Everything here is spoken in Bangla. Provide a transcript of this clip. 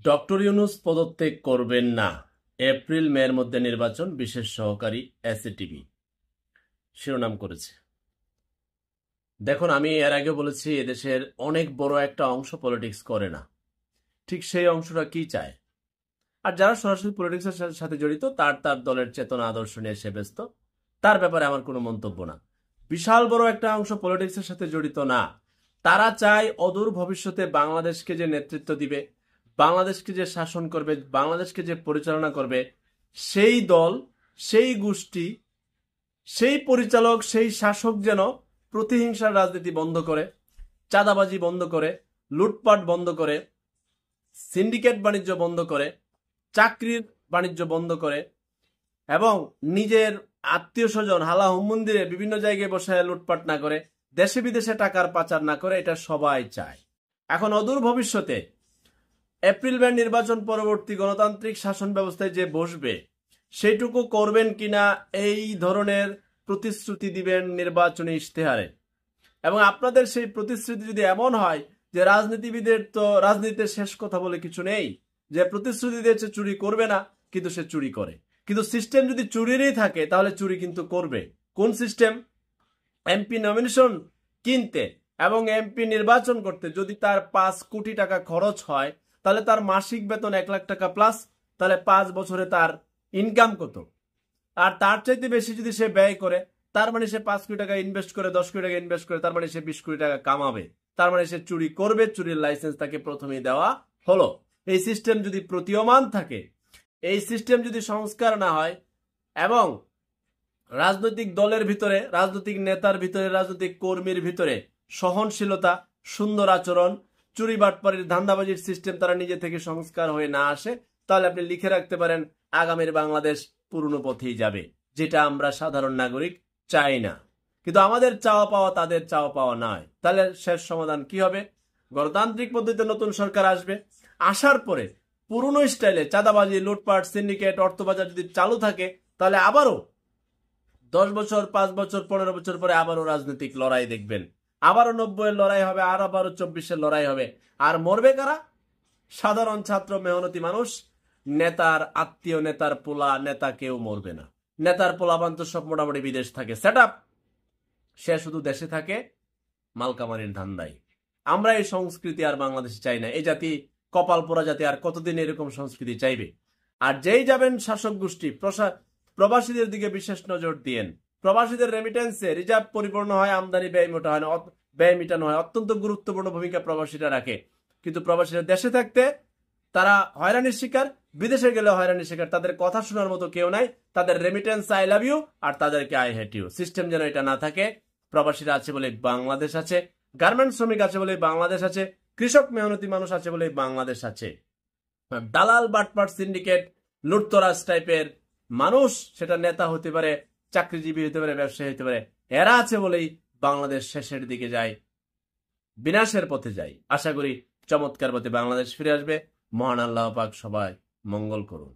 ডক্টর ইউনূস পদত্যাগ করবেন না, এপ্রিল মের মধ্যে নির্বাচন, বিশেষ সহকারী এসএটিভি শিরোনাম করেছে। দেখুন, আমি এর আগে বলেছি এদেশের অনেক বড় একটা অংশ পলিটিক্স করে না, ঠিক সেই অংশটা কি চায়। আর যারা সরাসরি পলিটিক্সের সাথে জড়িত তার তার দলের চেতনা আদর্শ নিয়ে সে ব্যস্ত, তার ব্যাপারে আমার কোনো মন্তব্য না। বিশাল বড় একটা অংশ পলিটিক্সের সাথে জড়িত না, তারা চায় অদূর ভবিষ্যতে বাংলাদেশকে যে নেতৃত্ব দিবে, বাংলাদেশকে যে শাসন করবে, বাংলাদেশকে যে পরিচালনা করবে, সেই দল, সেই গোষ্ঠী, সেই পরিচালক, সেই শাসক যেন প্রতিহিংসার রাজনীতি বন্ধ করে, চাঁদাবাজি বন্ধ করে, লুটপাট বন্ধ করে, সিন্ডিকেট বাণিজ্য বন্ধ করে, চাকরির বাণিজ্য বন্ধ করে এবং নিজের আত্মীয় স্বজন হালা হুমন্দিরে বিভিন্ন জায়গায় বসে লুটপাট না করে, দেশে বিদেশে টাকার পাচার না করে, এটা সবাই চায়। এখন অদূর ভবিষ্যতে এপ্রিল মে নির্বাচন পরবর্তী গণতান্ত্রিক শাসন ব্যবস্থায় যে বসবে, সেইটুকু করবেন কিনা এই ধরনের প্রতিশ্রুতি দিবেন নির্বাচনী ইশতেহারে। এবং আপনাদের সেই প্রতিশ্রুতি যদি এমন হয় যে রাজনীতিবিদের তো রাজনীতিতে শেষ কথা বলে কিছু নেই, যে প্রতিশ্রুতি দিয়েছে চুরি করবে না কিন্তু সে চুরি করে, কিন্তু সিস্টেম যদি চুরিরই থাকে তাহলে চুরি কিন্তু করবে। কোন সিস্টেম? এমপি নমিনেশন কিনতে এবং এমপি নির্বাচন করতে যদি তার 5 কোটি টাকা খরচ হয়, তাহলে তার মাসিক বেতন 1 লাখ টাকা প্লাস, তাহলে 5 বছরে তার ইনকাম কত? আর তার চাইতে বেশি যদি সে ব্যয় করে, তার মানে সে 5 কোটি টাকা ইনভেস্ট করে, 10 কোটি টাকা ইনভেস্ট করে, তার মানে সে 20 কোটি টাকা কামাবে। তার মানে সে চুরি করবে, চুরির লাইসেন্স তাকে প্রথমেই দেওয়া হলো। এই সিস্টেম যদি প্রতীয়মান থাকে, এই সিস্টেম যদি সংস্কার না হয় এবং রাজনৈতিক দলের ভিতরে, রাজনৈতিক নেতার ভিতরে, রাজনৈতিক কর্মীর ভিতরে সহনশীলতা, সুন্দর আচরণ, চুরি বাটপাড়ির ধান্দাবাজির সিস্টেম তারা নিজে থেকে সংস্কার হয়ে না আসে, তাহলে আপনি লিখে রাখতে পারেন আগামীর বাংলাদেশ পুরনো পথেই যাবে, যেটা আমরা সাধারণ নাগরিক চাই না। কিন্তু আমাদের চাওয়া পাওয়া তাদের চাওয়া পাওয়া নয়। তাহলে শেষ সমাধান কি হবে? গণতান্ত্রিক পদ্ধতিতে নতুন সরকার আসবে, আসার পরে পুরনো স্টাইলে চাঁদাবাজি, লুটপাট, সিন্ডিকেট, অর্থবাজার যদি চালু থাকে, তাহলে আবারও 10 বছর, 5 বছর, 15 বছর পরে আবারও রাজনৈতিক লড়াই দেখবেন, আবারও 90-এর লড়াই হবে, আর আবারও 24-এর লড়াই হবে। আর মরবে কারা? সাধারণ ছাত্র, মেহনতি মানুষ। নেতার আত্মীয়, নেতার পোলা, নেতা কেউ মরবে না। নেতার পোলাপান তো সব মোটামুটি বিদেশ থাকে, সেট আপ, সে শুধু দেশে থাকে মালকামারির ধান্দায়। আমরা এই সংস্কৃতি আর বাংলাদেশে চাই না। এই জাতি কপাল পোড়া জাতি আর কতদিন এরকম সংস্কৃতি চাইবে? আর যেই যাবেন শাসক গোষ্ঠী, প্রবাসীদের দিকে বিশেষ নজর দিয়েন। প্রবাসীদের রেমিটেন্সে রিজার্ভ পরিপূর্ণ হয়, আমদানি ব্যয় মোটা হয় না, ব্যয় মেটানো হয়। অত্যন্ত গুরুত্বপূর্ণ ভূমিকা প্রবাসীরা রাখে। কিন্তু প্রবাসীরা দেশে থাকতে তারা হয়রানির শিকার, বিদেশে গেলে হয়রানির শিকার। তাদের কথা শোনার মতো কেউ নাই। তাদের রেমিটেন্স আই লাভ ইউ আর তাদেরকে আই হেট ইউ। সিস্টেম যেন এটা না থাকে। প্রবাসীরা আছে বলে বাংলাদেশ আছে, গার্মেন্টস শ্রমিক আছে বলে বাংলাদেশ আছে, কৃষক মেহনতি মানুষ আছে বলে বাংলাদেশ আছে। দালাল, বাটপাট, সিন্ডিকেট, লুটতরাজ টাইপের মানুষ, সেটা নেতা হতে পারে, চাকরিজীবী হতে পারে, ব্যবসায়ী হতে পারে, এরা আছে বলেই বাংলাদেশ শেষের দিকে যায়, বিনাশের পথে যায়। আশা করি চমৎকার পথে বাংলাদেশ ফিরে আসবে। মহান আল্লাহ পাক সবাই মঙ্গল করুন।